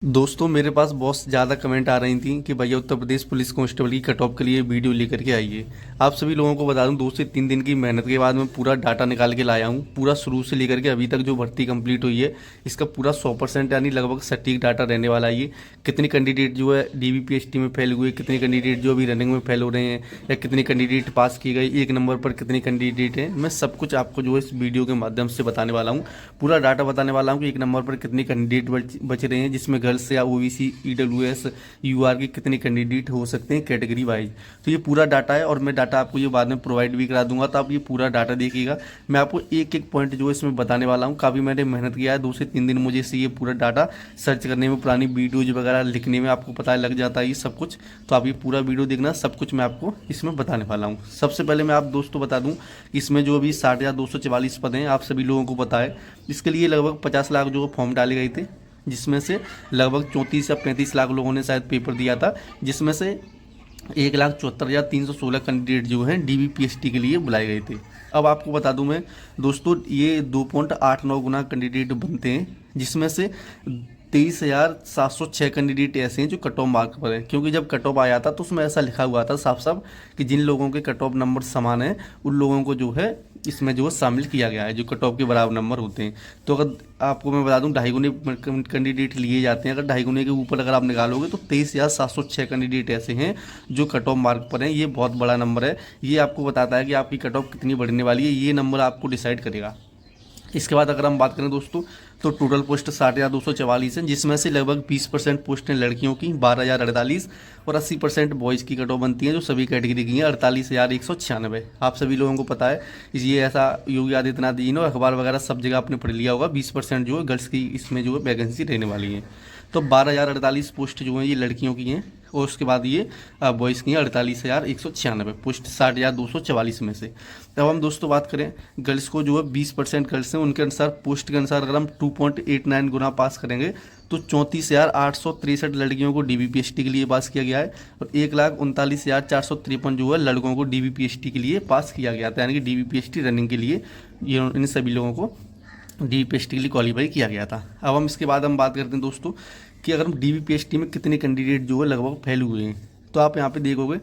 दोस्तों मेरे पास बहुत ज़्यादा कमेंट आ रही थी कि भैया उत्तर प्रदेश पुलिस कांस्टेबल की कट ऑफ के लिए वीडियो लेकर के आइए। आप सभी लोगों को बता दूं 2 से 3 दिन की मेहनत के बाद मैं पूरा डाटा निकाल के लाया हूं। पूरा शुरू से लेकर के अभी तक जो भर्ती कंप्लीट हुई है इसका पूरा 100% यानी लगभग सटीक डाटा रहने वाला है ये। कितने कैंडिडेट जो है डीबीपीएसटी में फेल हुए, कितने कैंडिडेट जो अभी रनिंग में फेल हो रहे हैं, या कितने कैंडिडेट पास किए गए, एक नंबर पर कितने कैंडिडेट हैं, मैं सब कुछ आपको जो है इस वीडियो के माध्यम से बताने वाला हूँ। पूरा डाटा बताने वाला हूँ कि एक नंबर पर कितने कैंडिडेट बच रहे हैं, जिसमें गर्ल्स या ओबीसी ईडब्ल्यूएस यूआर के कितने कैंडिडेट हो सकते हैं कैटेगरी वाइज। तो ये पूरा डाटा है और मैं डाटा आपको ये बाद में प्रोवाइड भी करा दूंगा, तो आप ये पूरा डाटा देखिएगा। मैं आपको एक एक पॉइंट जो है इसमें बताने वाला हूँ। काफ़ी मैंने मेहनत किया है, 2 से 3 दिन मुझे इससे ये पूरा डाटा सर्च करने में, पुरानी वीडियोज वगैरह लिखने में आपको पता लग जाता है ये सब कुछ। तो आप ये पूरा वीडियो देखना, सब कुछ मैं आपको इसमें बताने वाला हूँ। सबसे पहले मैं आप दोस्तों बता दूँ, इसमें जो अभी 60,244 पद हैं, आप सभी लोगों को पता है। इसके लिए लगभग 50 लाख जो फॉर्म डाले गए थे, जिसमें से लगभग 34 या 35 लाख लोगों ने शायद पेपर दिया था, जिसमें से 1,74,316 कैंडिडेट जो हैं डीबीपीएसटी के लिए बुलाए गए थे। अब आपको बता दूं मैं दोस्तों, ये 2.89 गुना कैंडिडेट बनते हैं, जिसमें से 23,706 कैंडिडेट ऐसे हैं जो कट ऑफ मार्क पर हैं। क्योंकि जब कट ऑफ आया था तो उसमें ऐसा लिखा हुआ था साफ साफ कि जिन लोगों के कट ऑफ नंबर समान हैं उन लोगों को जो है इसमें जो है शामिल किया गया है, जो कट ऑफ के बराबर नंबर होते हैं। तो अगर आपको मैं बता दूं, 2.5 गुने कैंडिडेट लिए जाते हैं। अगर 2.5 गुने के ऊपर अगर आप निकालोगे तो 23,706 कैंडिडेट ऐसे हैं जो कट ऑफ मार्क पर हैं। ये बहुत बड़ा नंबर है। ये आपको बताता है कि आपकी कट ऑफ कितनी बढ़ने वाली है, ये नंबर आपको डिसाइड करेगा। इसके बाद अगर हम बात करें दोस्तों, तो टोटल पोस्ट 60,244 हैं, जिसमें से लगभग 20% पोस्ट हैं लड़कियों की 12,048 और 80% बॉयज़ की कट ऑफ बनती हैं, जो सभी कैटेगरी की हैं 48,196। आप सभी लोगों को पता है, ये ऐसा योगी आदित्यनाथ जी ने अखबार वगैरह सब जगह आपने पढ़ लिया होगा, 20% जो है गर्ल्स की इसमें जो है वैकेंसी रहने वाली है। तो 12,048 पोस्ट जो हैं ये लड़कियों की हैं, और उसके बाद ये बॉयज़ की हैं 48,196 पोस्ट 60,244 में से। अब हम दोस्तों बात करें गर्ल्स को, जो है 20% गर्ल्स हैं, उनके अनुसार पोस्ट के अनुसार अगर हम 2.89 गुना पास करेंगे तो 34,863 लड़कियों को डीबीपीएसटी के लिए पास किया गया है, और 1,39,453 जो है लड़कों को डीबीपीएसटी के लिए पास किया गया था, यानी कि डीबीपीएसटी रनिंग के लिए ये इन सभी लोगों को डीबीपीएसटी के लिए क्वालिफाई किया गया था। अब हम इसके बाद हम बात करते हैं दोस्तों कि अगर हम डीबीपीएसटी में कितने कैंडिडेट जो है लगभग फेल हुए हैं, तो आप यहाँ पे देखोगे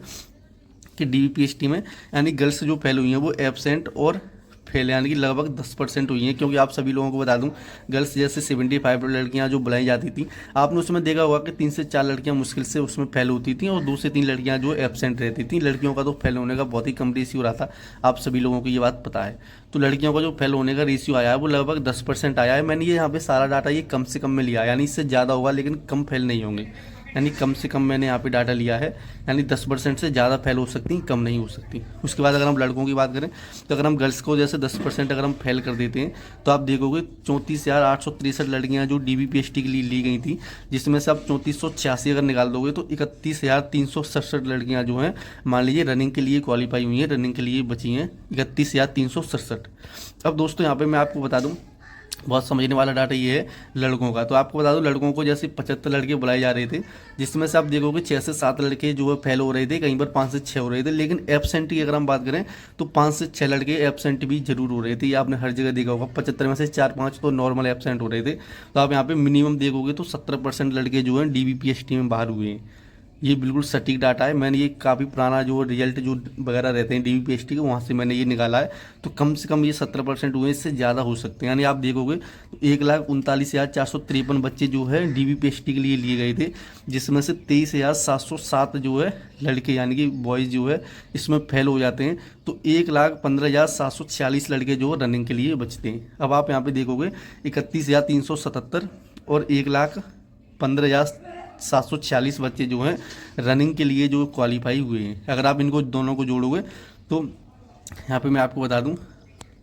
कि डीबीपीएसटी में यानी गर्ल्स जो फेल हुई हैं वो एबसेंट और फेल यानी कि लगभग 10% हुई हैं। क्योंकि आप सभी लोगों को बता दूं, गर्ल्स जैसे 75 लड़कियां जो बुलाई जाती थी, आपने उसमें देखा होगा कि 3 से 4 लड़कियां मुश्किल से उसमें फेल होती थी और 2 से 3 लड़कियां जो एबसेंट रहती थी। लड़कियों का तो फेल होने का बहुत ही कम रेशियो रहा था, आप सभी लोगों को ये बात पता है। तो लड़कियों का जो फेल होने का रेशियो आया है वो लगभग 10% आया है। मैंने ये यहाँ पे सारा डाटा ये कम से कम में लिया है, यानी इससे ज़्यादा होगा लेकिन कम फेल नहीं होंगे, यानी कम से कम मैंने यहाँ पे डाटा लिया है, यानी 10% से ज़्यादा फेल हो सकती, कम नहीं हो सकती। उसके बाद अगर हम लड़कों की बात करें, तो अगर हम गर्ल्स को जैसे 10% अगर हम फेल कर देते हैं, तो आप देखोगे 34,863 लड़कियाँ जो डीबीपीएसटी के लिए ली गई थी, जिसमें से आप 3486 अगर निकाल दोगे तो 31,367 लड़कियाँ जो हैं मान लीजिए रनिंग के लिए क्वालिफाई हुई हैं, रनिंग के लिए बची हैं 31,367। अब दोस्तों यहाँ पर मैं आपको बता दूँ, बहुत समझने वाला डाटा ये है लड़कों का। तो आपको बता दूं, लड़कों को जैसे 75 लड़के बुलाए जा रहे थे, जिसमें से आप देखोगे 6 से 7 लड़के जो है फेल हो रहे थे, कहीं पर 5 से 6 हो रहे थे। लेकिन एबसेंट की अगर हम बात करें तो 5 से 6 लड़के एबसेंट भी जरूर हो रहे थे। ये आपने हर जगह देखा होगा, 75 में से 4-5 तो नॉर्मल एबसेंट हो रहे थे। तो आप यहाँ पे मिनिमम देखोगे तो 17% लड़के जो हैं डीबीपीएसटी में बाहर हुए हैं। ये बिल्कुल सटीक डाटा है। मैंने ये काफ़ी पुराना जो रिजल्ट जो वगैरह रहते हैं डीबीपीएसटी के, वहाँ से मैंने ये निकाला है। तो कम से कम ये 17% हुए, इससे ज़्यादा हो सकते हैं। यानी आप देखोगे तो 1,39,453 बच्चे जो है डीबीपीएसटी के लिए लिए गए थे, जिसमें से 23,707 जो है लड़के यानी कि बॉयज़ जो है इसमें फेल हो जाते हैं। तो 1,15,746 लड़के जो रनिंग के लिए बचते हैं। अब आप यहाँ पर देखोगे 31,377 और 1,15,746 बच्चे जो हैं रनिंग के लिए जो क्वालिफाई हुए हैं। अगर आप इनको दोनों को जोड़ोगे तो यहाँ पे मैं आपको बता दूं,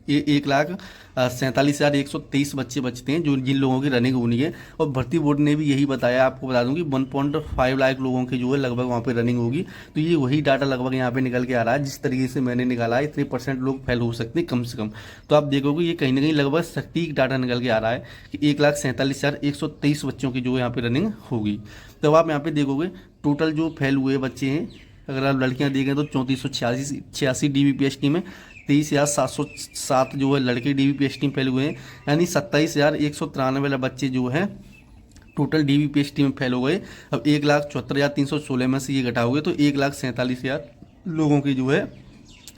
ये 1,47,123 बच्चे बचते हैं जो जिन लोगों की रनिंग होनी है। और भर्ती बोर्ड ने भी यही बताया, आपको बता दूं कि 1.5 लाख लोगों की जो है लगभग वहाँ पे रनिंग होगी। तो ये वही डाटा लगभग यहाँ पे निकल के आ रहा है, जिस तरीके से मैंने निकाला है इतने % लोग फेल हो सकते हैं कम से कम। तो आप देखोगे ये कहीं ना कहीं लगभग सटीक डाटा निकल के आ रहा है कि 1,47,123 बच्चों की जो है यहाँ पे रनिंग होगी। तो आप यहाँ पे देखोगे टोटल जो फेल हुए बच्चे हैं, अगर आप लड़कियां देखें तो 3486 डीबीपीएसटी में, 23,707 जो है लड़के डीबीपीएसटी में फेल हुए हैं, यानी 27,193 बच्चे जो हैं टोटल DBPST में फेल हो गए। अब 1,74,316 में से ये घटाओगे तो 1,47,000 लोगों की जो है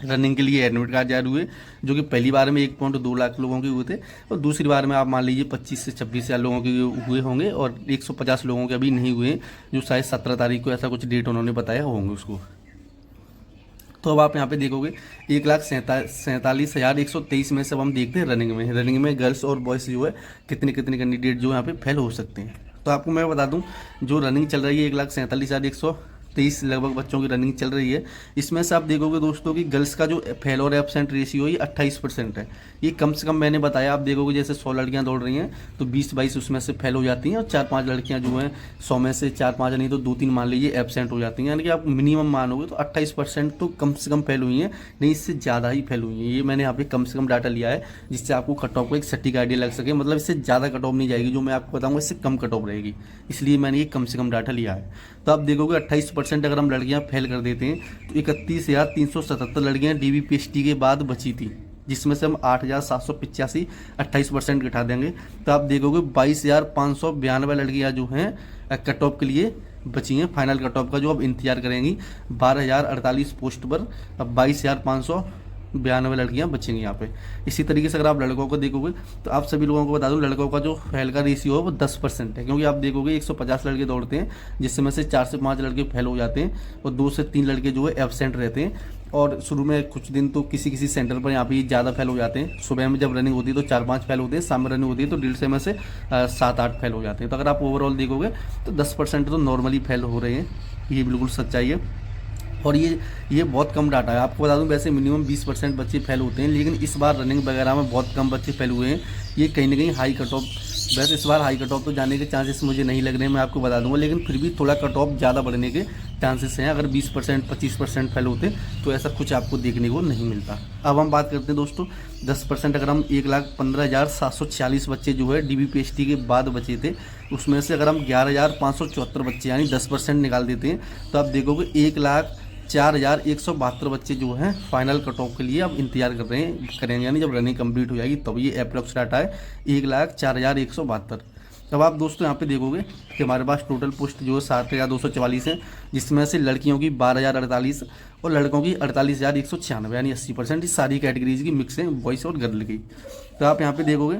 रनिंग के लिए एडमिट कार्ड जारी हुए, जो कि पहली बार में 1.2 लाख लोगों के हुए थे, और दूसरी बार में आप मान लीजिए 25 से 26,000 लोगों के हुए होंगे, और 150 लोगों के अभी नहीं हुए, जो शायद 17 तारीख को ऐसा कुछ डेट उन्होंने बताया होंगे उसको। तो अब आप यहाँ पे देखोगे 1,47,123 में सब हम देखते हैं रनिंग में गर्ल्स और बॉयज़ जो है कितने कितने कैंडिडेट जो यहाँ पे फेल हो सकते हैं। तो आपको मैं बता दूं, जो रनिंग चल रही है 1,47,123 लगभग बच्चों की रनिंग चल रही है। इसमें से आप देखोगे दोस्तों कि गर्ल्स का जो फेल और एब्सेंट रेशियो ये 28% है। ये कम से कम मैंने बताया, आप देखोगे जैसे 100 लड़कियां दौड़ रही हैं तो 20-22 उसमें से फेल हो जाती हैं, और 4-5 लड़कियां जो हैं 100 में से 4-5 नहीं तो 2-3 मान लीजिए एब्सेंट हो जाती हैं। यानी कि आप मिनिमम मानोगे तो 28% तो कम से कम फेल हुई हैं, नहीं इससे ज़्यादा ही फेल हुई हैं। ये मैंने यहाँ पे कम से कम डाटा लिया है, जिससे आपको कट ऑफ को एक सटीक आइडिया लग सके। मतलब इससे ज़्यादा कट ऑफ नहीं जाएगी, जो मैं आपको बताऊँगा इससे कम कट ऑफ रहेगी, इसलिए मैंने ये कम से कम डाटा लिया है। तो आप देखोगे 28% अगर हम लड़कियां फेल कर देते हैं तो 31,377 लड़कियां DBPST के बाद बची थी, जिसमें से हम 8,785 28% घटा देंगे तो आप देखोगे 22,592 लड़कियां जो हैं कट ऑफ के लिए बची हैं। फाइनल कट ऑफ का जो अब इंतजार करेंगी 12,048 पोस्ट पर, अब 22,592 लड़कियां बचेंगी यहाँ पे। इसी तरीके से अगर आप लड़कों को देखोगे तो आप सभी लोगों को बता दूं, लड़कों का जो फेल का रेशियो है वो 10% है, क्योंकि आप देखोगे 150 लड़के दौड़ते हैं, जिसमें से 4 से 5 लड़के फेल हो जाते हैं और 2 से 3 लड़के जो है एब्सेंट रहते हैं। और शुरू में कुछ दिन तो किसी किसी सेंटर पर यहाँ पे ज़्यादा फेल हो जाते हैं। सुबह में जब रनिंग होती है तो 4-5 फेल होते हैं, शाम में रनिंग होती है तो 150 में से 7-8 फेल हो जाते हैं। तो अगर आप ओवरऑल देखोगे तो 10% तो नॉर्मली फेल हो रहे हैं, ये बिल्कुल सच्चाई है। और ये बहुत कम डाटा है। आपको बता दूं वैसे मिनिमम 20% बच्चे फेल होते हैं, लेकिन इस बार रनिंग वगैरह में बहुत कम बच्चे फेल हुए हैं। ये कहीं ना कहीं हाई कट ऑफ, वैसे इस बार हाई कट ऑफ तो जाने के चांसेस मुझे नहीं लग रहे हैं, मैं आपको बता दूंगा, लेकिन फिर भी थोड़ा कट ऑफ ज़्यादा बढ़ने के चांसेस हैं। अगर 20% 25% फेल होते तो ऐसा कुछ आपको देखने को नहीं मिलता। अब हम बात करते हैं दोस्तों 10%, अगर हम 1,15,746 बच्चे जो है DBPST के बाद बचे थे, उसमें से अगर हम 11,574 बच्चे यानी 10% निकाल देते हैं तो आप देखोगे 1,04,172 बच्चे जो हैं फाइनल कट ऑफ के लिए अब इंतजार करेंगे, यानी जब रनिंग कंप्लीट हो जाएगी तब। ये अप्रॉक्स डाटा है 1,04,172। अब आप दोस्तों यहाँ पे देखोगे कि हमारे पास टोटल पोस्ट जो है 7,244 है, जिसमें से लड़कियों की 12,048 और लड़कों की 48,196, यानी 80%। इस सारी कैटेगरीज की मिक्स है, बॉयज़ और गर्ल की। तो आप यहाँ पे देखोगे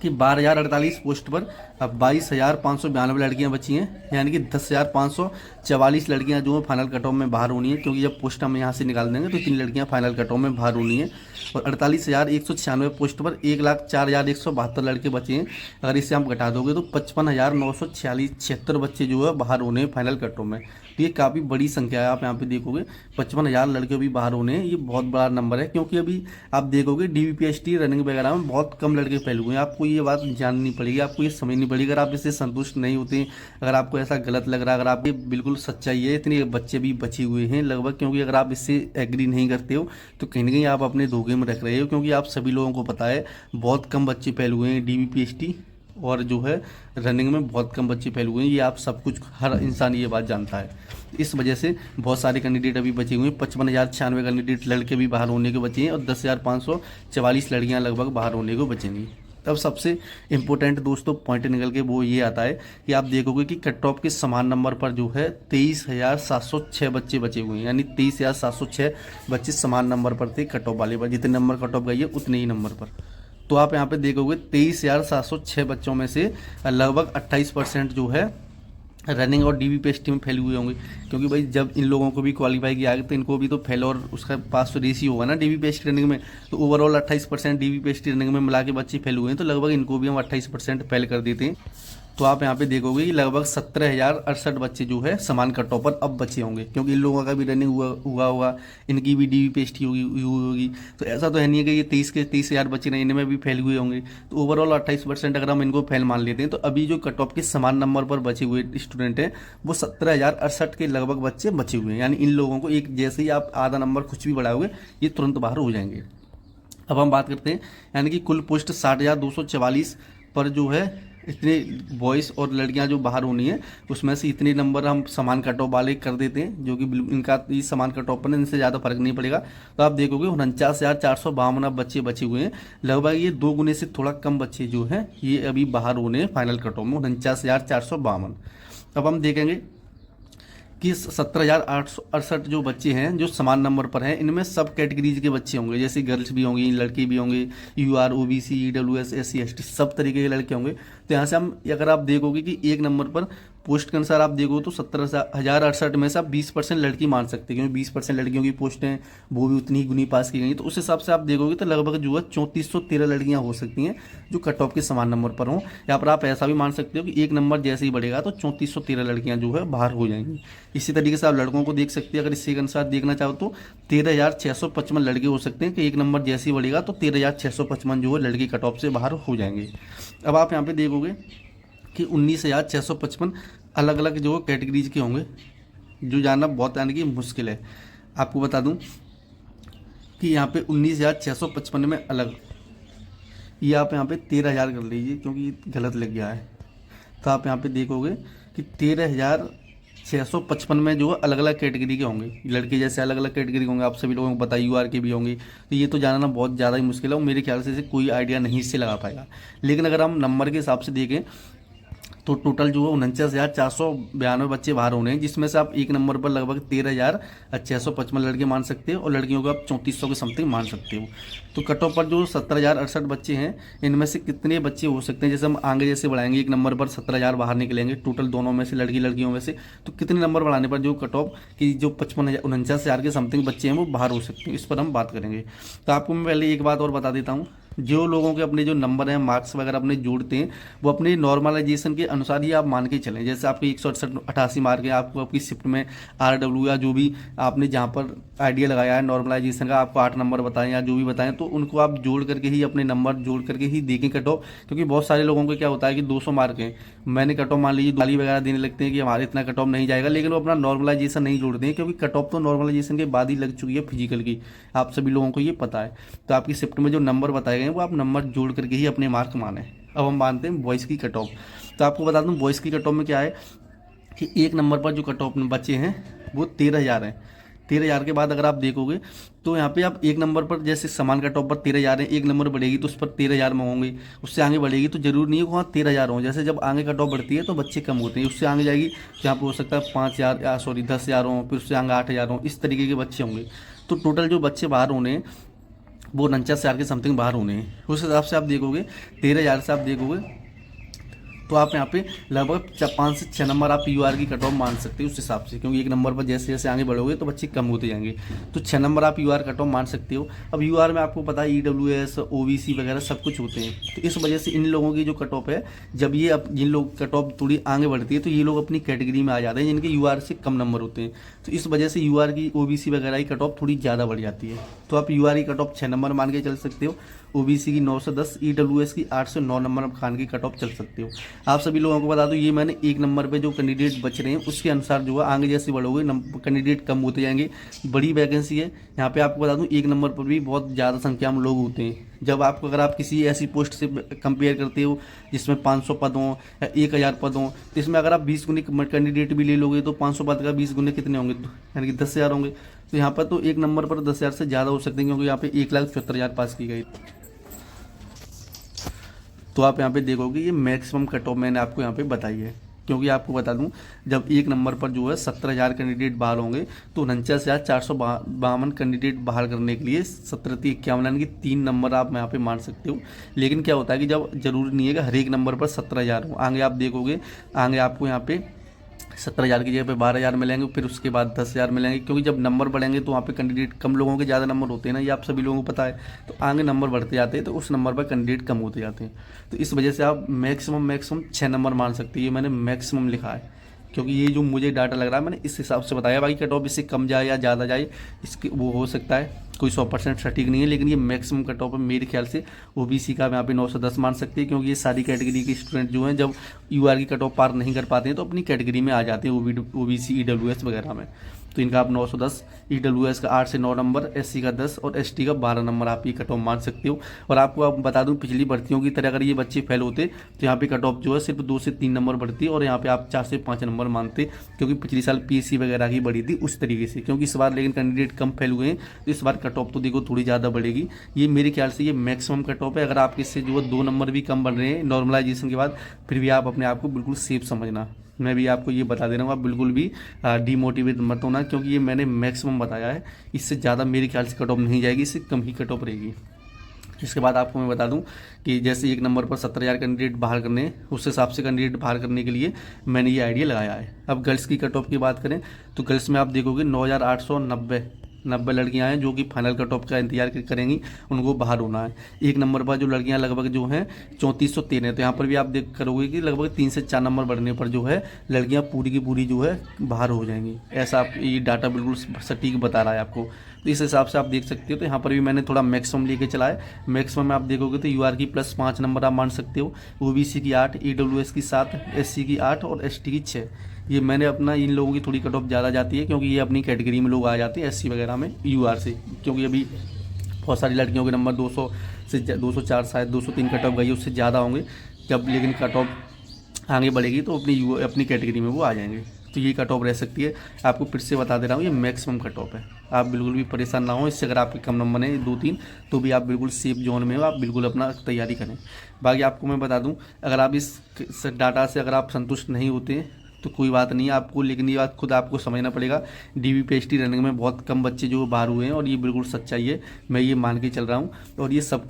कि 12,048 पोस्ट पर अब 22,592 लड़कियां बची हैं, यानी कि 10,544 लड़कियां जो है फाइनल कट ऑफ में बाहर होनी है, क्योंकि जब पोस्ट हम यहाँ से निकाल देंगे तो 3 लड़कियां फाइनल कट ऑफ में बाहर होनी है। और 48,196 पोस्ट पर 1,04,172 लड़के बचे हैं। अगर इसे हम घटा दोगे तो 55,946 बच्चे जो है बाहर होने हैं फाइनल कट ऑफ में। तो ये काफ़ी बड़ी संख्या है। आप यहाँ पे देखोगे 55,000 लड़के भी बाहर होने हैं, ये बहुत बड़ा नंबर है, क्योंकि अभी आप देखोगे DBPST रनिंग वगैरह में बहुत कम लड़के फेल हुए हैं। आपको ये बात जाननी पड़ेगी, आपको ये समझनी पड़ेगी। अगर आप इससे संतुष्ट नहीं होते, अगर आपको ऐसा गलत लग रहा है, अगर आप ये बिल्कुल सच्चाई है, इतने बच्चे भी बचे हुए हैं लगभग, क्योंकि अगर आप इससे एग्री नहीं करते हो तो कहीं ना कहीं आप अपने धोखे में रख रहे हो, क्योंकि आप सभी लोगों को पता है बहुत कम बच्चे फेल हुए हैं DBPST, और जो है रनिंग में बहुत कम बच्चे फेल हुए हैं। ये आप सब कुछ, हर इंसान ये बात जानता है। इस वजह से बहुत सारे कैंडिडेट अभी बचे हुए हैं। 55,096 कैंडिडेट लड़के भी बाहर होने के बचे हैं और 10,544 लड़कियां लगभग बाहर होने को बचेंगी। तब सबसे इम्पोर्टेंट दोस्तों पॉइंट निकल के वो ये आता है कि आप देखोगे कि कट ऑफ के समान नंबर पर जो है 23,706 बच्चे बचे हुए हैं, यानी 23,706 बच्चे समान नंबर पर थे कट ऑफ वाले पर। जितने नंबर कट ऑफ गई है उतने ही नंबर पर। तो आप यहाँ पे देखोगे 23,706 बच्चों में से लगभग 28% जो है रनिंग और DBPST में फेल हुए होंगे, क्योंकि भाई जब इन लोगों को भी क्वालिफाई किया गया तो इनको भी तो फेल और उसका पास तो रेशियो होगा ना DBPST रनिंग में। तो ओवरऑल 28% DBPST रनिंग में मिला के बच्चे फेल हुए हैं, तो लगभग इनको भी हम 28% फेल कर देते हैं। तो आप यहाँ पे देखोगे कि लगभग 17,068 बच्चे जो है समान कट ऑफ पर अब बचे होंगे, क्योंकि इन लोगों का भी रनिंग हुआ होगा, इनकी भी DBPST होगी। तो ऐसा तो है नहीं है कि ये 30,000 बच्चे नहीं, इनमें भी फेल हुए होंगे। तो ओवरऑल 28% अगर हम इनको फेल मान लेते हैं तो अभी जो कट ऑफ के समान नंबर पर बचे हुए स्टूडेंट हैं वो 17,068 के लगभग बच्चे बचे हुए हैं। यानी इन लोगों को एक जैसे ही आप आधा नंबर कुछ भी बढ़ाओगे ये तुरंत बाहर हो जाएंगे। अब हम बात करते हैं, यानी कि कुल पोस्ट 60,244 पर जो है इतने बॉयज़ और लड़कियां जो बाहर होनी है उसमें से इतने नंबर हम समान कट ऑफ वाले कर देते हैं, जो कि इनका ये समान कट ऑफ पर इनसे ज़्यादा फर्क नहीं पड़ेगा। तो आप देखोगे 49,452 अब बच्चे बचे हुए हैं, लगभग ये 2 गुने से थोड़ा कम बच्चे जो हैं ये अभी बाहर होने फाइनल कट ऑफ में 49,452। अब हम देखेंगे कि 17,868 जो बच्चे हैं जो समान नंबर पर हैं, इनमें सब कैटेगरीज के बच्चे होंगे, जैसे गर्ल्स भी होंगी, लड़के भी होंगे, UR OBC EWS SC ST सब तरीके के लड़के होंगे। तो यहाँ से हम अगर आप देखोगे कि एक नंबर पर पोस्ट के अनुसार आप देखो तो 17,068 में से आप 20% लड़की मान सकते हैं, क्योंकि 20% लड़कियों की पोस्ट हैं वो भी उतनी ही गुनी पास की गई। तो उस हिसाब से आप देखोगे तो लगभग जो है 3413 लड़कियां हो सकती हैं जो कट ऑफ के समान नंबर पर हों। यहाँ पर आप ऐसा भी मान सकते हो कि एक नंबर जैसे ही बढ़ेगा तो 3413 लड़कियां जो है बाहर हो जाएंगी। इसी तरीके से आप लड़कों को देख सकते हैं, अगर इसी के अनुसार देखना चाहो तो 13,655 लड़के हो सकते हैं कि एक नंबर जैसे ही बढ़ेगा तो 13,655 जो है लड़के कट ऑफ से बाहर हो जाएंगे। अब आप यहाँ पे देखोगे कि 19,655 अलग अलग जो कैटेगरीज के होंगे, जो जानना बहुत यानी कि मुश्किल है। आपको बता दूं कि यहाँ पे 19,655 में अलग, ये आप यहाँ पे 13,000 कर लीजिए क्योंकि गलत लग गया है। तो आप यहाँ पे देखोगे कि 13,655 में जो है अलग अलग कैटेगरी के होंगे, लड़के जैसे अलग अलग कैटेगरी के होंगे, आप सभी लोगों को पता UR के भी होंगे। तो ये तो जानना बहुत ज़्यादा ही मुश्किल है और मेरे ख्याल से इसे कोई आइडिया नहीं इससे लगा पाएगा। लेकिन अगर हम नंबर के हिसाब से देखें तो टोटल जो है 49,492 बच्चे बाहर होने हैं, जिसमें से आप एक नंबर पर लगभग 13,655 लड़के मान सकते हो और लड़कियों को आप 3400 के समथिंग मान सकते हो। तो कट ऑफ पर जो 17,068 बच्चे हैं, इनमें से कितने बच्चे हो सकते हैं, जैसे हम आगे जैसे बढ़ाएंगे एक नंबर पर 17,000 बाहर निकलेंगे टोटल दोनों में से, लड़की लड़कियों में से, तो कितने नंबर बढ़ाने पर जो कट ऑफ की जो 49,000 के समथिंग बच्चे हैं वो बाहर हो सकते हैं, इस पर हम बात करेंगे। तो आपको मैं पहले एक बात और बता देता हूँ, जो लोगों के अपने जो नंबर हैं मार्क्स वगैरह अपने जोड़ते हैं वो अपने नॉर्मलाइजेशन के अनुसार ही आप मान के चलें। जैसे आपके 168 मार्क है, आपको आपकी शिफ्ट में RW या जो भी आपने जहाँ पर आइडिया लगाया है नॉर्मलाइजेशन का, आपको 8 नंबर बताएं या जो भी बताएं, तो उनको आप जोड़ करके ही अपने नंबर जोड़ करके ही देखें कट ऑफ। क्योंकि बहुत सारे लोगों को क्या होता है कि 200 मार्क हैं, मैंने कट ऑफ मान लीजिए गाली वगैरह देने लगते हैं कि हमारे इतना कट ऑफ नहीं जाएगा, लेकिन वो अपना नॉर्मलाइजेशन नहीं जोड़ते हैं, क्योंकि कट ऑफ तो नॉर्मलाइजेशन के बाद ही लग चुकी है फिजिकल की, आप सभी लोगों को ये पता है। तो आपकी शिफ्ट में जो नंबर बताए गए हैं वो आप नंबर जोड़ करके ही अपने मार्क माने। अब हम मानते हैं बॉयज़ की कट ऑफ। तो आपको बता दूं बॉयज़ की कट ऑफ में क्या है कि एक नंबर पर जो कट ऑफ बच्चे हैं वो 13,000 हैं। 13,000 के बाद अगर आप देखोगे तो यहाँ पे आप एक नंबर पर जैसे समान कट ऑफ पर 13,000 है, एक नंबर बढ़ेगी तो उस पर 13,000 में होंगे, उससे आगे बढ़ेगी तो जरूर नहीं है वहाँ 13,000 हों। जैसे जब आगे कट ऑफ बढ़ती है तो बच्चे कम होते हैं, उससे आगे जाएगी तो यहाँ पर हो सकता है 10,000 हों, फिर उससे आगे 8,000 हों, इस तरीके के बच्चे होंगे। तो टोटल जो बच्चे बाहर होने वो 49,000 के समथिंग बाहर होने हैं। उस हिसाब से आप देखोगे 13,000 से आप देखोगे तो आप यहाँ पे लगभग 5 से 6 नंबर आप UR की कट ऑफ मान सकते हो उस हिसाब से, क्योंकि एक नंबर पर जैसे जैसे आगे बढ़ोगे तो बच्चे कम होते जाएंगे। तो 6 नंबर आप UR कट ऑफ मान सकते हो। अब UR में आपको पता है EWS OBC वगैरह सब कुछ होते हैं, तो इस वजह से इन लोगों की जो कट ऑफ है, जब ये अब जिन लोग कट ऑफ थोड़ी आगे बढ़ती है तो ये लोग अपनी कैटेगरी में आ जाते हैं जिनके UR से कम नंबर होते हैं। तो इस वजह से UR की OBC वगैरह की कट ऑफ थोड़ी ज़्यादा बढ़ जाती है। तो आप UR की कट ऑफ 6 नंबर मान के चल सकते हो, OBC की 9 से 10, EWS की 8 से 9 नंबर आप खान की कट ऑफ चल सकते हो। आप सभी लोगों को बता दो ये मैंने एक नंबर पे जो कैंडिडेट बच रहे हैं उसके अनुसार जो है आगे जैसे बढ़ोगे कैंडिडेट कम होते जाएंगे, बड़ी वैकेंसी है। यहाँ पे आपको बता दूं एक नंबर पर भी बहुत ज़्यादा संख्या में लोग होते हैं। जब आपको अगर आप किसी ऐसी पोस्ट से कंपेयर करते हो जिसमें 500 पद हों या 1,000 पद हों, तो इसमें अगर आप 20 गुने कैंडिडेट भी ले लोगे तो 500 पद का 20 गुने कितने होंगे, यानी कि 10,000 होंगे। तो यहाँ पर तो एक नंबर पर 10,000 से ज़्यादा हो सकते हैं, क्योंकि यहाँ पे 1,74,000 पास की गई। तो आप यहाँ पे देखोगे ये मैक्सिमम कट ऑफ मैंने आपको यहाँ पे बताई है, क्योंकि आपको बता दूं जब एक नंबर पर जो है 17,000 कैंडिडेट बाहर होंगे तो 49,452 कैंडिडेट बाहर करने के लिए 17,51 यानी कि 3 नंबर आप यहाँ पे मान सकते हो। लेकिन क्या होता है कि जब जरूरी नहीं है कि हर एक नंबर पर 17,000 हो, आगे आप देखोगे आगे आपको यहाँ पे 17,000 की जगह पे 12,000 मिलेंगे, फिर उसके बाद 10,000 मिलेंगे, क्योंकि जब नंबर बढ़ेंगे तो वहाँ पे कैंडिडेट कम लोगों के ज़्यादा नंबर होते हैं ना, ये आप सभी लोगों को पता है। तो आगे नंबर बढ़ते जाते हैं तो उस नंबर पर कैंडिडेट कम होते जाते हैं। तो इस वजह से आप मैक्सिमम 6 नंबर मान सकते हैं। ये मैंने मैक्सिमम लिखा है क्योंकि ये जो मुझे डाटा लग रहा है मैंने इस हिसाब से बताया। बाकी कट ऑफ इससे कम जाए या ज़्यादा जाए इसके वो हो सकता है, कोई 100% सटीक नहीं है, लेकिन ये मैक्सिमम कट ऑफ है मेरे ख्याल से। OBC का यहाँ पे 9 से 10 मान सकते हैं, क्योंकि ये सारी कैटेगरी के स्टूडेंट जो हैं जब UR की कट ऑफ पार नहीं कर पाते हैं तो अपनी कैटेगरी में आ जाते हैं OBC EWS वगैरह में। तो इनका आप 910, EWS का 8 से 9 नंबर, SC का 10 और ST का 12 नंबर आप ये कट ऑफ मान सकते हो। और आपको आप बता दूं, पिछली भर्तियों की तरह अगर ये बच्चे फेल होते तो यहाँ पे कट ऑफ जो है सिर्फ 2 से 3 नंबर बढ़ती और यहाँ पे आप 4 से 5 नंबर मानते, क्योंकि पिछली साल PSC वगैरह की बढ़ी थी उस तरीके से। क्योंकि इस बार लेकिन कैंडिडेट कम फेल हुए हैं तो इस बार कट ऑफ तो देखो थोड़ी ज़्यादा बढ़ेगी। ये मेरे ख्याल से ये मैक्सिमम कट ऑफ है। अगर आप इससे जो है 2 नंबर भी कम बढ़ रहे हैं नॉर्मलाइजेशन के बाद, फिर भी आप अपने आप को बिल्कुल सेफ समझना। मैं भी आपको ये बता दे रहा हूँ, आप बिल्कुल भी डीमोटिवेट मत होना, क्योंकि ये मैंने मैक्सिमम बताया है। इससे ज़्यादा मेरे ख्याल से कट ऑफ नहीं जाएगी, इससे कम ही कट ऑफ रहेगी। इसके बाद आपको मैं बता दूं कि जैसे एक नंबर पर 70,000 कैंडिडेट बाहर करने हैं, उस हिसाब से कैंडिडेट बाहर करने के लिए मैंने ये आइडिया लगाया है। अब गर्ल्स की कट ऑफ की बात करें तो गर्ल्स में आप देखोगे 9,890 लड़कियां हैं जो कि फाइनल कट ऑफ का इंतजार करेंगी, उनको बाहर होना है। एक नंबर पर जो लड़कियां लगभग जो हैं 3413 है, तो यहाँ पर भी आप देख करोगे कि लगभग 3 से 4 नंबर बढ़ने पर जो है लड़कियां पूरी की पूरी जो है बाहर हो जाएंगी। ऐसा आप ये डाटा बिल्कुल सटीक बता रहा है आपको। तो इस हिसाब से आप देख सकते हो। तो यहाँ पर भी मैंने थोड़ा मैक्सिमम लेके चला है। मैक्सिमम में आप देखोगे तो UR की +5 नंबर आप मान सकते हो, OBC की 8, EWS की 7, SC की 8 और ST की 6। ये मैंने अपना इन लोगों की थोड़ी कट ऑफ ज़्यादा जाती है क्योंकि ये अपनी कैटेगरी में लोग आ जाते हैं SC वगैरह में UR से, क्योंकि अभी बहुत सारी लड़कियों के नंबर 200 से 204 शायद 203 कट ऑफ गई, उससे ज़्यादा होंगे जब, लेकिन कट ऑफ आगे बढ़ेगी तो अपनी कैटेगरी में वो आ जाएंगे। तो ये कट ऑफ रह सकती है। आपको फिर से बता दे रहा हूँ, ये मैक्सिमम कट ऑफ है। आप बिल्कुल भी परेशान ना हो इससे। अगर आपके कम नंबर हैं 2-3 तो भी आप बिल्कुल सेफ जोन में हो, आप बिल्कुल अपना तैयारी करें। बाकी आपको मैं बता दूं, अगर आप इस डाटा से अगर आप संतुष्ट नहीं होते तो कोई बात नहीं आपको, लेकिन ये बात खुद आपको समझना पड़ेगा। DBPST रनिंग में बहुत कम बच्चे जो बाहर हुए हैं और ये बिल्कुल सच्चाई है, मैं ये मान के चल रहा हूँ। और ये सब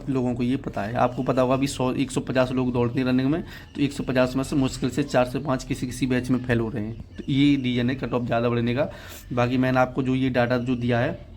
लोगों को ये पता है। आपको पता होगा अभी 150 लोग दौड़ते हैं रनिंग में, तो 150 में से मुश्किल से 4 से 5 किसी किसी बैच में फेल हो रहे हैं। तो ये रीजन है कट ऑफ ज़्यादा बढ़ने का। बाकी मैंने आपको जो ये डाटा जो दिया है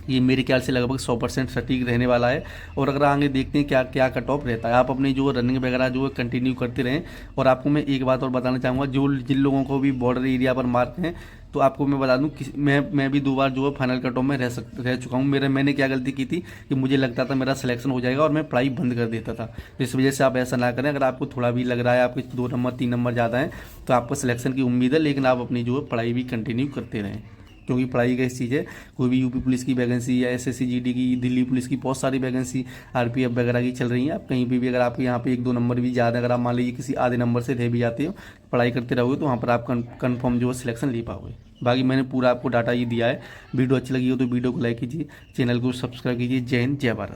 ये मेरे ख्याल से लगभग 100% सटीक रहने वाला है। और अगर आगे देखते हैं क्या क्या कट ऑफ रहता है, आप अपनी जो रनिंग वगैरह जो है कंटिन्यू करते रहें। और आपको मैं एक बात और बताना चाहूँगा, जिन लोगों को भी बॉर्डर एरिया पर मार्क हैं, तो आपको मैं बता दूं कि मैं भी 2 बार जो है फाइनल कट ऑफ में रह चुका हूँ। मैंने क्या गलती की थी कि मुझे लगता था मेरा सिलेक्शन हो जाएगा और मैं पढ़ाई बंद कर देता था। इस वजह से आप ऐसा ना करें। अगर आपको थोड़ा भी लग रहा है आपके 2 नंबर 3 नंबर ज़्यादा हैं तो आपको सिलेक्शन की उम्मीद है, लेकिन आप अपनी जो है पढ़ाई भी कंटिन्यू करते रहें, क्योंकि पढ़ाई का इस चीज़ है। कोई भी UP पुलिस की वैकेंसी या SSC GD की, दिल्ली पुलिस की बहुत सारी वैकेंसी, RPF वगैरह की चल रही है। आप कहीं भी अगर आपके यहाँ पे 1-2 नंबर भी ज़्यादा, अगर आप मान लीजिए किसी आधे नंबर से रह भी जाते हो, पढ़ाई करते रहोगे तो वहाँ पर आप कन्फर्म जो है सिलेक्शन ले पाओगे। बाकी मैंने पूरा आपको डाटा ये दिया है। वीडियो अच्छी लगी हो तो वीडियो को लाइक कीजिए, चैनल को सब्सक्राइब कीजिए। जय हिंद, जय भारत।